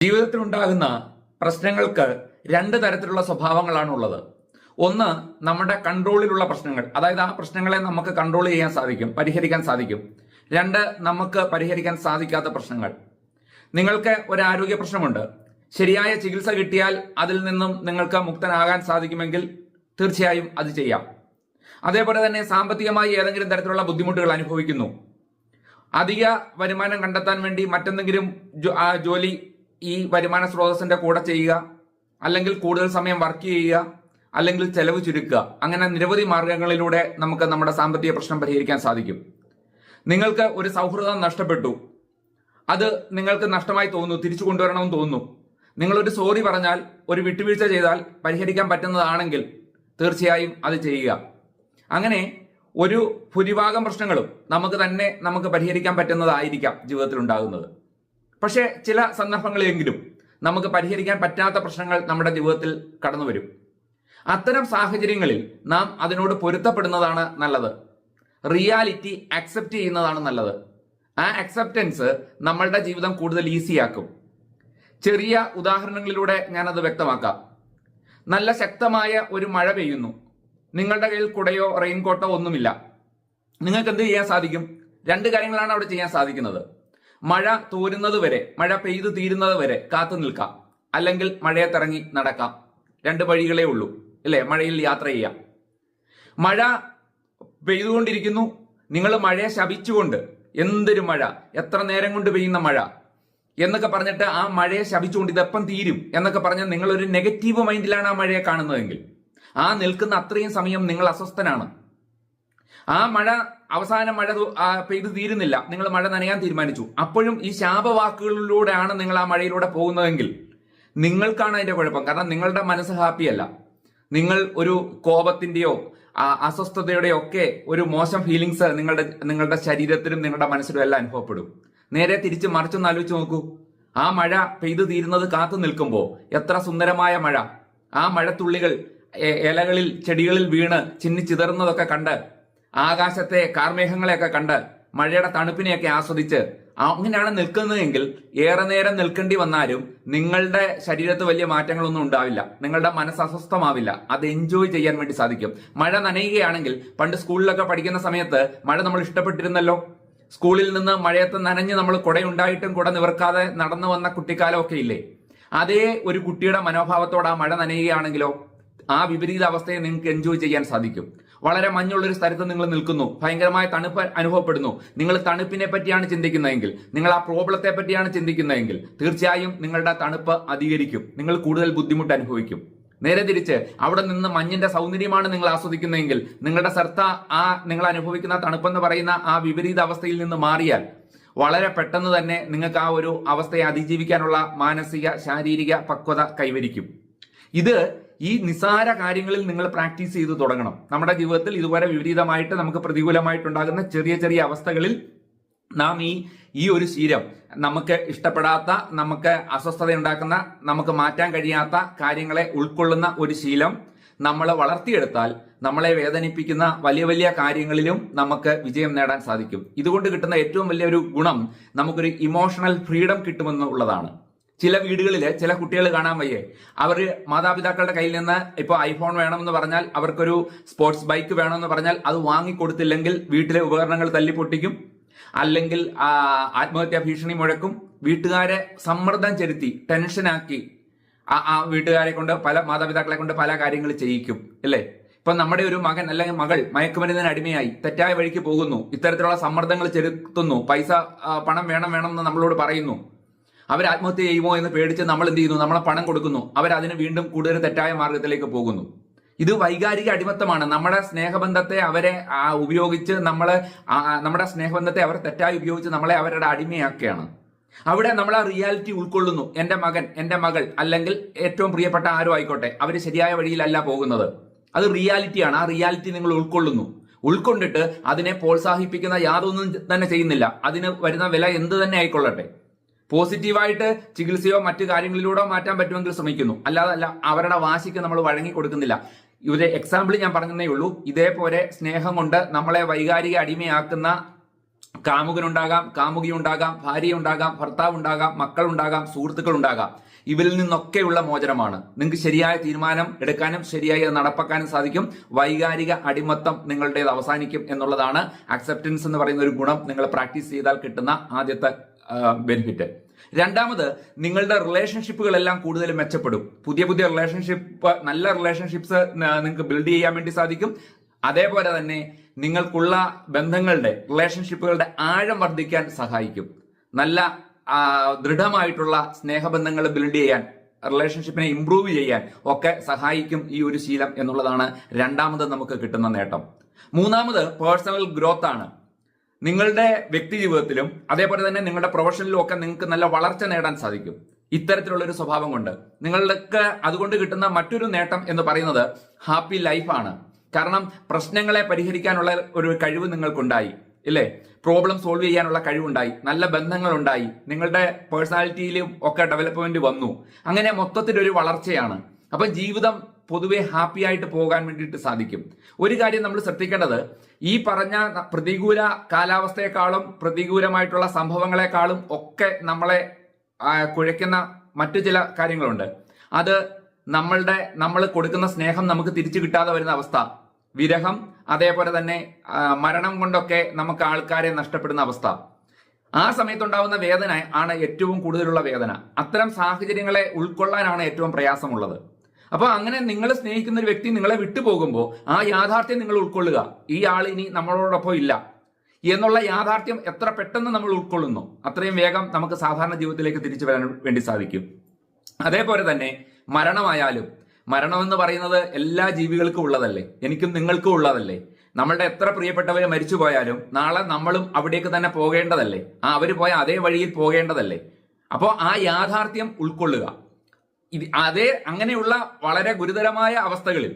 ജീവിതത്തിലുണ്ടാകുന്ന പ്രശ്നങ്ങൾക്ക് രണ്ട് തരത്തിലുള്ള സ്വഭാവങ്ങളാണ് ഉള്ളത്. ഒന്ന്, നമ്മുടെ കൺട്രോളിലുള്ള പ്രശ്നങ്ങൾ, അതായത് ആ പ്രശ്നങ്ങളെ നമുക്ക് കൺട്രോൾ ചെയ്യാൻ സാധിക്കും, പരിഹരിക്കാൻ സാധിക്കും. രണ്ട്, നമുക്ക് പരിഹരിക്കാൻ സാധിക്കാത്ത പ്രശ്നങ്ങൾ. നിങ്ങൾക്ക് ഒരു ആരോഗ്യ പ്രശ്നമുണ്ട്, ശരിയായ ചികിത്സ കിട്ടിയാൽ അതിൽ നിന്നും നിങ്ങൾക്ക് മുക്തനാകാൻ സാധിക്കുമെങ്കിൽ തീർച്ചയായും അത് ചെയ്യാം. അതേപോലെ തന്നെ സാമ്പത്തികമായി ഏതെങ്കിലും തരത്തിലുള്ള ബുദ്ധിമുട്ടുകൾ അനുഭവിക്കുന്നു, അധിക വരുമാനം കണ്ടെത്താൻ വേണ്ടി മറ്റെന്തെങ്കിലും ജോലി ഈ വരുമാന സ്രോതസ്സിന്റെ കൂടെ ചെയ്യുക, അല്ലെങ്കിൽ കൂടുതൽ സമയം വർക്ക് ചെയ്യുക, അല്ലെങ്കിൽ ചെലവ് ചുരുക്കുക. അങ്ങനെ നിരവധി മാർഗങ്ങളിലൂടെ നമുക്ക് നമ്മുടെ സാമ്പത്തിക പ്രശ്നം പരിഹരിക്കാൻ സാധിക്കും. നിങ്ങൾക്ക് ഒരു സൗഹൃദം നഷ്ടപ്പെട്ടു, അത് നിങ്ങൾക്ക് നഷ്ടമായി തോന്നുന്നു, തിരിച്ചു കൊണ്ടുവരണമെന്ന് തോന്നുന്നു. നിങ്ങളൊരു സോറി പറഞ്ഞാൽ, ഒരു വിട്ടുവീഴ്ച ചെയ്താൽ പരിഹരിക്കാൻ പറ്റുന്നതാണെങ്കിൽ തീർച്ചയായും അത് ചെയ്യുക. അങ്ങനെ ഒരു ഭൂരിഭാഗം പ്രശ്നങ്ങളും നമുക്ക് പരിഹരിക്കാൻ പറ്റുന്നതായിരിക്കാം ജീവിതത്തിൽ ഉണ്ടാകുന്നത്. പക്ഷേ ചില സന്ദർഭങ്ങളിലെങ്കിലും നമുക്ക് പരിഹരിക്കാൻ പറ്റാത്ത പ്രശ്നങ്ങൾ നമ്മുടെ ജീവിതത്തിൽ കടന്നു വരും. അത്തരം സാഹചര്യങ്ങളിൽ നാം അതിനോട് പൊരുത്തപ്പെടുന്നതാണ് നല്ലത്. റിയാലിറ്റി അക്സെപ്റ്റ് ചെയ്യുന്നതാണ് നല്ലത്. ആ അക്സെപ്റ്റൻസ് നമ്മളുടെ ജീവിതം കൂടുതൽ ഈസിയാക്കും. ചെറിയ ഉദാഹരണങ്ങളിലൂടെ ഞാനത് വ്യക്തമാക്കാം. നല്ല ശക്തമായ ഒരു മഴ പെയ്യുന്നു, നിങ്ങളുടെ കയ്യിൽ കുടയോ റെയിൻകോട്ടോ ഒന്നുമില്ല. നിങ്ങൾക്ക് എന്ത് ചെയ്യാൻ സാധിക്കും? രണ്ട് കാര്യങ്ങളാണ് അവിടെ ചെയ്യാൻ സാധിക്കുന്നത്. മഴ തോരുന്നത് വരെ, മഴ പെയ്തു തീരുന്നത് വരെ കാത്തു നിൽക്കാം, അല്ലെങ്കിൽ മഴയത്തിറങ്ങി നടക്കാം. രണ്ട് വഴികളേ ഉള്ളൂ, അല്ലേ? മഴയിൽ യാത്ര ചെയ്യാം. മഴ പെയ്തുകൊണ്ടിരിക്കുന്നു, നിങ്ങൾ മഴയെ ശപിച്ചുകൊണ്ട്, എന്തൊരു മഴ, എത്ര നേരം കൊണ്ട് പെയ്യുന്ന മഴ എന്നൊക്കെ പറഞ്ഞിട്ട് ആ മഴയെ ശപിച്ചുകൊണ്ട് ഇതെപ്പം തീരും എന്നൊക്കെ പറഞ്ഞാൽ നിങ്ങളൊരു നെഗറ്റീവ് മൈൻഡിലാണ് ആ മഴയെ കാണുന്നതെങ്കിൽ ആ നിൽക്കുന്ന അത്രയും സമയം നിങ്ങൾ അസ്വസ്ഥനാണ്. ആ മഴ അവസാനം മഴ പെയ്ത് തീരുന്നില്ല, നിങ്ങൾ മഴ നനയാൻ തീരുമാനിച്ചു. അപ്പോഴും ഈ ശാപവാക്കുകളിലൂടെയാണ് നിങ്ങൾ ആ മഴയിലൂടെ പോകുന്നതെങ്കിൽ നിങ്ങൾക്കാണ് അതിന്റെ കുഴപ്പം. കാരണം നിങ്ങളുടെ മനസ്സ് ഹാപ്പിയല്ല. നിങ്ങൾ ഒരു കോപത്തിന്റെയോ അസ്വസ്ഥതയുടെയോ ഒക്കെ ഒരു മോശം ഫീലിങ്സ് നിങ്ങളുടെ ശരീരത്തിലും നിങ്ങളുടെ മനസ്സിലും എല്ലാം അനുഭവപ്പെടും. നേരെ തിരിച്ച് മറിച്ചൊന്ന് ആലോചിച്ച് നോക്കൂ. ആ മഴ പെയ്തു തീരുന്നത് കാത്തു നിൽക്കുമ്പോൾ എത്ര സുന്ദരമായ മഴ, ആ മഴത്തുള്ളികൾ ഇലകളിൽ ചെടികളിൽ വീണ് ചിന്നിച്ചിതറുന്നതൊക്കെ കണ്ട്, ആകാശത്തെ കാർമേഘങ്ങളെയൊക്കെ കണ്ട്, മഴയുടെ തണുപ്പിനെയൊക്കെ ആസ്വദിച്ച് അങ്ങനെയാണ് നിൽക്കുന്നതെങ്കിൽ ഏറെ നേരം നിൽക്കേണ്ടി വന്നാലും നിങ്ങളുടെ ശരീരത്ത് വലിയ മാറ്റങ്ങളൊന്നും ഉണ്ടാവില്ല, നിങ്ങളുടെ മനസ്സ് അസ്വസ്ഥമാവില്ല. അത് എൻജോയ് ചെയ്യാൻ വേണ്ടി സാധിക്കും. മഴ നനയുകയാണെങ്കിൽ, പണ്ട് സ്കൂളിലൊക്കെ പഠിക്കുന്ന സമയത്ത് മഴ നമ്മൾ ഇഷ്ടപ്പെട്ടിരുന്നല്ലോ. സ്കൂളിൽ നിന്ന് മഴയത്ത് നനഞ്ഞ് നമ്മൾ കുടയുണ്ടായിട്ടും കുട നിവർക്കാതെ നടന്നു വന്ന കുട്ടിക്കാലമൊക്കെ ഇല്ലേ? അതേ ഒരു കുട്ടിയുടെ മനോഭാവത്തോടെ ആ മഴ നനയുകയാണെങ്കിലോ ആ വിപരീത അവസ്ഥയെ നിങ്ങൾക്ക് എൻജോയ് ചെയ്യാൻ സാധിക്കും. വളരെ മഞ്ഞുള്ളൊരു സ്ഥലത്ത് നിങ്ങൾ നിൽക്കുന്നു, ഭയങ്കരമായ തണുപ്പ് അനുഭവപ്പെടുന്നു. നിങ്ങൾ തണുപ്പിനെ പറ്റിയാണ് ചിന്തിക്കുന്നതെങ്കിൽ, നിങ്ങൾ ആ പ്രോബ്ലത്തെ പറ്റിയാണ് ചിന്തിക്കുന്നതെങ്കിൽ തീർച്ചയായും നിങ്ങളുടെ തണുപ്പ് അധികരിക്കും, നിങ്ങൾ കൂടുതൽ ബുദ്ധിമുട്ട് അനുഭവിക്കും. നേരെ തിരിച്ച് അവിടെ നിന്ന് മഞ്ഞിന്റെ സൗന്ദര്യമാണ് നിങ്ങൾ ആസ്വദിക്കുന്നതെങ്കിൽ നിങ്ങളുടെ ശ്രദ്ധ നിങ്ങൾ അനുഭവിക്കുന്ന തണുപ്പെന്ന് പറയുന്ന ആ വിപരീത അവസ്ഥയിൽ നിന്ന് മാറിയാൽ വളരെ പെട്ടെന്ന് തന്നെ നിങ്ങൾക്ക് ആ ഒരു അവസ്ഥയെ അതിജീവിക്കാനുള്ള മാനസിക ശാരീരിക പക്വത കൈവരിക്കും. ഇത് ഈ നിസാര കാര്യങ്ങളിൽ നിങ്ങൾ പ്രാക്ടീസ് ചെയ്തു തുടങ്ങണം. നമ്മുടെ ജീവിതത്തിൽ ഇതുപോലെ വിപരീതമായിട്ട് നമുക്ക് പ്രതികൂലമായിട്ടുണ്ടാകുന്ന ചെറിയ ചെറിയ അവസ്ഥകളിൽ നാം ഈ ഒരു ശീലം, നമുക്ക് ഇഷ്ടപ്പെടാത്ത, നമുക്ക് അസ്വസ്ഥത ഉണ്ടാക്കുന്ന, നമുക്ക് മാറ്റാൻ കഴിയാത്ത കാര്യങ്ങളെ ഉൾക്കൊള്ളുന്ന ഒരു ശീലം നമ്മൾ വളർത്തിയെടുത്താൽ നമ്മളെ വേദനിപ്പിക്കുന്ന വലിയ വലിയ കാര്യങ്ങളിലും നമുക്ക് വിജയം നേടാൻ സാധിക്കും. ഇതുകൊണ്ട് കിട്ടുന്ന ഏറ്റവും വലിയൊരു ഗുണം നമുക്കൊരു ഇമോഷണൽ ഫ്രീഡം കിട്ടുമെന്നുള്ളതാണ്. ചില വീടുകളിൽ ചില കുട്ടികൾ കാണാൻ വയ്യേ, അവർ മാതാപിതാക്കളുടെ കയ്യിൽ നിന്ന് ഇപ്പോൾ ഐഫോൺ വേണമെന്ന് പറഞ്ഞാൽ, അവർക്കൊരു സ്പോർട്സ് ബൈക്ക് വേണമെന്ന് പറഞ്ഞാൽ അത് വാങ്ങിക്കൊടുത്തില്ലെങ്കിൽ വീട്ടിലെ ഉപകരണങ്ങൾ തല്ലിപ്പൊട്ടിക്കും, അല്ലെങ്കിൽ ആത്മഹത്യാ ഭീഷണി മുഴക്കും. വീട്ടുകാരെ സമ്മർദ്ദം ചെലുത്തി ടെൻഷനാക്കി ആ വീട്ടുകാരെ കൊണ്ട്, പല മാതാപിതാക്കളെ കൊണ്ട് പല കാര്യങ്ങൾ ചെയ്യിക്കും, അല്ലേ? ഇപ്പൊ നമ്മുടെ ഒരു മകൻ അല്ലെങ്കിൽ മകൾ മയക്കുമരുന്നിന് അടിമയായി തെറ്റായ വഴിക്ക് പോകുന്നു, ഇത്തരത്തിലുള്ള സമ്മർദ്ദങ്ങൾ ചെലുത്തുന്നു, പണം വേണമെന്ന് നമ്മളോട് പറയുന്നു. അവർ ആത്മഹത്യ ചെയ്യുമോ എന്ന് പേടിച്ച് നമ്മൾ എന്ത് ചെയ്യുന്നു? നമ്മളെ പണം കൊടുക്കുന്നു. അവരതിന് വീണ്ടും കൂടുതൽ തെറ്റായ മാർഗത്തിലേക്ക് പോകുന്നു. ഇത് വൈകാരിക അടിമത്തമാണ്. നമ്മുടെ സ്നേഹബന്ധത്തെ അവരെ ഉപയോഗിച്ച് നമ്മുടെ സ്നേഹബന്ധത്തെ അവർ തെറ്റായി ഉപയോഗിച്ച് നമ്മളെ അവരുടെ അടിമയാക്കുകയാണ്. അവിടെ നമ്മൾ ആ റിയാലിറ്റി ഉൾക്കൊള്ളുന്നു. എന്റെ മകൻ, എന്റെ മകൾ, അല്ലെങ്കിൽ ഏറ്റവും പ്രിയപ്പെട്ട ആരോ ആയിക്കോട്ടെ, അവർ ശരിയായ വഴിയിലല്ല പോകുന്നത്. അത് റിയാലിറ്റിയാണ്. ആ റിയാലിറ്റി നിങ്ങൾ ഉൾക്കൊള്ളുന്നു. ഉൾക്കൊണ്ടിട്ട് അതിനെ പ്രോത്സാഹിപ്പിക്കുന്ന യാതൊന്നും തന്നെ ചെയ്യുന്നില്ല. അതിന് വരുന്ന വില എന്ത് തന്നെ ആയിക്കൊള്ളട്ടെ, പോസിറ്റീവായിട്ട് ചികിത്സയോ മറ്റു കാര്യങ്ങളിലൂടെ മാറ്റാൻ പറ്റുമെങ്കിൽ ശ്രമിക്കുന്നു. അല്ലാതല്ല അവരുടെ വാശിക്ക് നമ്മൾ വഴങ്ങി കൊടുക്കുന്നില്ല. ഇവരെ എക്സാമ്പിൾ ഞാൻ പറഞ്ഞതേ ഉള്ളൂ. ഇതേപോലെ സ്നേഹം കൊണ്ട് നമ്മളെ വൈകാരിക അടിമയാക്കുന്ന കാമുകനുണ്ടാകാം, കാമുകിയുണ്ടാകാം, ഭാര്യയുണ്ടാകാം, ഭർത്താവുണ്ടാകാം, മക്കളുണ്ടാകാം, സുഹൃത്തുക്കളുണ്ടാകാം. ഇവരിൽ നിന്നൊക്കെയുള്ള മോചനമാണ്. നിങ്ങൾക്ക് ശരിയായ തീരുമാനം എടുക്കാനും ശരിയായി അത് നടപ്പാക്കാനും സാധിക്കും. വൈകാരിക അടിമത്തം നിങ്ങളുടേത് അവസാനിക്കും എന്നുള്ളതാണ് അക്സെപ്റ്റൻസ് എന്ന് പറയുന്ന ഒരു ഗുണം നിങ്ങൾ പ്രാക്ടീസ് ചെയ്താൽ കിട്ടുന്ന ആദ്യത്തെ ബെനിഫിറ്റ്. രണ്ടാമത്, നിങ്ങളുടെ റിലേഷൻഷിപ്പുകളെല്ലാം കൂടുതൽ മെച്ചപ്പെടും. പുതിയ പുതിയ നല്ല റിലേഷൻഷിപ്സ് നിങ്ങൾക്ക് ബിൽഡ് ചെയ്യാൻ വേണ്ടി സാധിക്കും. അതേപോലെ തന്നെ നിങ്ങൾക്കുള്ള റിലേഷൻഷിപ്പുകളുടെ ആഴം വർദ്ധിക്കാൻ സഹായിക്കും. നല്ല ദൃഢമായിട്ടുള്ള സ്നേഹബന്ധങ്ങൾ ബിൽഡ് ചെയ്യാൻ, റിലേഷൻഷിപ്പിനെ ഇംപ്രൂവ് ചെയ്യാൻ ഒക്കെ സഹായിക്കും ഈ ഒരു ശീലം എന്നുള്ളതാണ് രണ്ടാമത് നമുക്ക് കിട്ടുന്ന നേട്ടം. മൂന്നാമത് പേഴ്സണൽ ഗ്രോത്ത് ആണ്. നിങ്ങളുടെ വ്യക്തി ജീവിതത്തിലും അതേപോലെ തന്നെ നിങ്ങളുടെ പ്രൊഫഷനിലും ഒക്കെ നിങ്ങൾക്ക് നല്ല വളർച്ച നേടാൻ സാധിക്കും ഇത്തരത്തിലുള്ള ഒരു സ്വഭാവം കൊണ്ട്. നിങ്ങൾക്ക് അതുകൊണ്ട് കിട്ടുന്ന മറ്റൊരു നേട്ടം എന്ന് പറയുന്നത് ഹാപ്പി ലൈഫാണ്. കാരണം പ്രശ്നങ്ങളെ പരിഹരിക്കാനുള്ള ഒരു കഴിവ് നിങ്ങൾക്കുണ്ടായി, ഇല്ലേ? പ്രോബ്ലം സോൾവ് ചെയ്യാനുള്ള കഴിവുണ്ടായി, നല്ല ബന്ധങ്ങളുണ്ടായി, നിങ്ങളുടെ പേഴ്സണാലിറ്റിയിലും ഒക്കെ ഡെവലപ്മെന്റ് വന്നു. അങ്ങനെ മൊത്തത്തിലൊരു വളർച്ചയാണ്. അപ്പൊ ജീവിതം പൊതുവെ ഹാപ്പി ആയിട്ട് പോകാൻ വേണ്ടിയിട്ട് സാധിക്കും. ഒരു കാര്യം നമ്മൾ ശ്രദ്ധിക്കേണ്ടത്, ഈ പറഞ്ഞ പ്രതികൂല കാലാവസ്ഥയെക്കാളും പ്രതികൂലമായിട്ടുള്ള സംഭവങ്ങളെക്കാളും ഒക്കെ നമ്മളെ കുഴയ്ക്കുന്ന മറ്റു ചില കാര്യങ്ങളുണ്ട്. അത് നമ്മൾ കൊടുക്കുന്ന സ്നേഹം നമുക്ക് തിരിച്ചു കിട്ടാതെ വരുന്ന അവസ്ഥ, വിരഹം, അതേപോലെ തന്നെ മരണം കൊണ്ടൊക്കെ നമുക്ക് ആൾക്കാരെ നഷ്ടപ്പെടുന്ന അവസ്ഥ. ആ സമയത്തുണ്ടാവുന്ന വേദന ആണ് ഏറ്റവും കൂടുതലുള്ള വേദന. അത്തരം സാഹചര്യങ്ങളെ ഉൾക്കൊള്ളാനാണ് ഏറ്റവും പ്രയാസമുള്ളത്. അപ്പൊ അങ്ങനെ നിങ്ങൾ സ്നേഹിക്കുന്ന ഒരു വ്യക്തി നിങ്ങളെ വിട്ടുപോകുമ്പോൾ ആ യാഥാർത്ഥ്യം നിങ്ങൾ ഉൾക്കൊള്ളുക. ഈ ആൾ ഇനി നമ്മളോടൊപ്പം ഇല്ല എന്നുള്ള യാഥാർത്ഥ്യം എത്ര പെട്ടെന്ന് നമ്മൾ ഉൾക്കൊള്ളുന്നു അത്രയും വേഗം നമുക്ക് സാധാരണ ജീവിതത്തിലേക്ക് തിരിച്ചു വരാൻ വേണ്ടി സാധിക്കും. അതേപോലെ തന്നെ മരണമായാലും, മരണം എന്ന് പറയുന്നത് എല്ലാ ജീവികൾക്കും ഉള്ളതല്ലേ, എനിക്കും നിങ്ങൾക്കും ഉള്ളതല്ലേ. നമ്മളുടെ എത്ര പ്രിയപ്പെട്ടവരെ മരിച്ചു പോയാലും നാളെ നമ്മളും അവിടേക്ക് തന്നെ പോകേണ്ടതല്ലേ, അവര് പോയ അതേ വഴിയിൽ പോകേണ്ടതല്ലേ. അപ്പോൾ ആ യാഥാർത്ഥ്യം ഉൾക്കൊള്ളുക. അങ്ങനെയുള്ള വളരെ ഗുരുതരമായ അവസ്ഥകളിൽ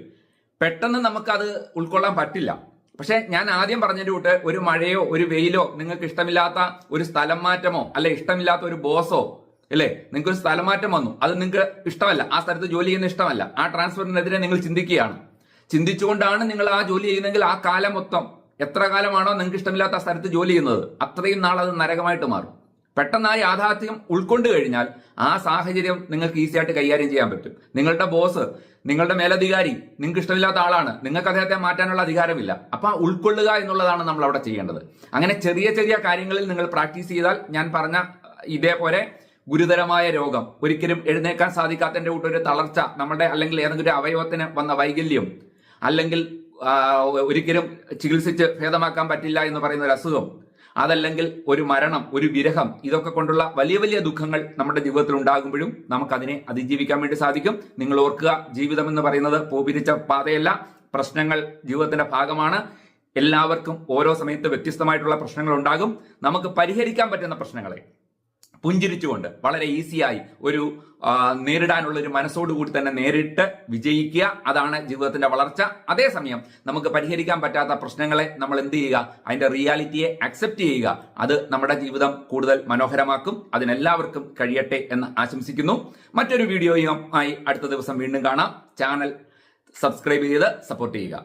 പെട്ടെന്ന് നമുക്കത് ഉൾക്കൊള്ളാൻ പറ്റില്ല. പക്ഷെ ഞാൻ ആദ്യം പറഞ്ഞതിന്റെ കൂട്ട് ഒരു മഴയോ ഒരു വെയിലോ, നിങ്ങൾക്ക് ഇഷ്ടമില്ലാത്ത ഒരു സ്ഥലം മാറ്റമോ അല്ലെ ഇഷ്ടമില്ലാത്ത ഒരു ബോസോ, അല്ലേ, നിങ്ങൾക്ക് ഒരു സ്ഥലം മാറ്റം വന്നു, അത് നിങ്ങൾക്ക് ഇഷ്ടമല്ല, ആ സ്ഥലത്ത് ജോലി ചെയ്യുന്ന ഇഷ്ടമല്ല, ആ ട്രാൻസ്ഫറിനെതിരെ നിങ്ങൾ ചിന്തിക്കുകയാണ്. ചിന്തിച്ചുകൊണ്ടാണ് നിങ്ങൾ ആ ജോലി ചെയ്യുന്നതെങ്കിൽ ആ കാലം മൊത്തം, എത്ര കാലമാണോ നിങ്ങൾക്ക് ഇഷ്ടമില്ലാത്ത ആ സ്ഥലത്ത് ജോലി ചെയ്യുന്നത്, അത്രയും നാൾ അത് നരകമായിട്ട് മാറും. പെട്ടെന്ന് ആ യാഥാർത്ഥ്യം ഉൾക്കൊണ്ടു കഴിഞ്ഞാൽ ആ സാഹചര്യം നിങ്ങൾക്ക് ഈസി ആയിട്ട് കൈകാര്യം ചെയ്യാൻ പറ്റും. നിങ്ങളുടെ ബോസ്, നിങ്ങളുടെ മേലധികാരി നിങ്ങൾക്ക് ഇഷ്ടമില്ലാത്ത ആളാണ്, നിങ്ങൾക്ക് അദ്ദേഹത്തെ മാറ്റാനുള്ള അധികാരമില്ല. അപ്പൊ ഉൾക്കൊള്ളുക എന്നുള്ളതാണ് നമ്മൾ അവിടെ ചെയ്യേണ്ടത്. അങ്ങനെ ചെറിയ ചെറിയ കാര്യങ്ങളിൽ നിങ്ങൾ പ്രാക്ടീസ് ചെയ്താൽ ഞാൻ പറഞ്ഞ ഇതേപോലെ ഗുരുതരമായ രോഗം, ഒരിക്കലും എഴുന്നേക്കാൻ സാധിക്കാത്തതിന്റെ കൂട്ടൊരു തളർച്ച, നമ്മുടെ അല്ലെങ്കിൽ ഏതെങ്കിലും ഒരു അവയവത്തിന് വന്ന വൈകല്യം, അല്ലെങ്കിൽ ഒരിക്കലും ചികിത്സിച്ച് ഭേദമാക്കാൻ പറ്റില്ല എന്ന് പറയുന്ന ഒരു അസുഖം, അതല്ലെങ്കിൽ ഒരു മരണം, ഒരു വിരഹം, ഇതൊക്കെ കൊണ്ടുള്ള വലിയ വലിയ ദുഃഖങ്ങൾ നമ്മുടെ ജീവിതത്തിൽ ഉണ്ടാകുമ്പോഴും നമുക്കതിനെ അതിജീവിക്കാൻ വേണ്ടി സാധിക്കും. നിങ്ങൾ ഓർക്കുക, ജീവിതം എന്ന് പറയുന്നത് പൂപിരിച്ച പാതയല്ല. പ്രശ്നങ്ങൾ ജീവിതത്തിന്റെ ഭാഗമാണ്. എല്ലാവർക്കും ഓരോ സമയത്ത് വ്യത്യസ്തമായിട്ടുള്ള പ്രശ്നങ്ങൾ ഉണ്ടാകും. നമുക്ക് പരിഹരിക്കാൻ പറ്റുന്ന പ്രശ്നങ്ങളെ പുഞ്ചിരിച്ചുകൊണ്ട് വളരെ ഈസിയായി നേരിടാനുള്ള ഒരു മനസ്സോടുകൂടി തന്നെ നേരിട്ട് വിജയിക്കുക. അതാണ് ജീവിതത്തിന്റെ വളർച്ച. അതേസമയം നമുക്ക് പരിഹരിക്കാൻ പറ്റാത്ത പ്രശ്നങ്ങളെ നമ്മൾ എന്ത് ചെയ്യുക, അതിന്റെ റിയാലിറ്റിയെ അക്സെപ്റ്റ് ചെയ്യുക. അത് നമ്മുടെ ജീവിതം കൂടുതൽ മനോഹരമാക്കും. അതിനെല്ലാവർക്കും കഴിയട്ടെ എന്ന് ആശംസിക്കുന്നു. മറ്റൊരു വീഡിയോയുമായി അടുത്ത ദിവസം വീണ്ടും കാണാം. ചാനൽ സബ്സ്ക്രൈബ് ചെയ്ത് സപ്പോർട്ട് ചെയ്യുക.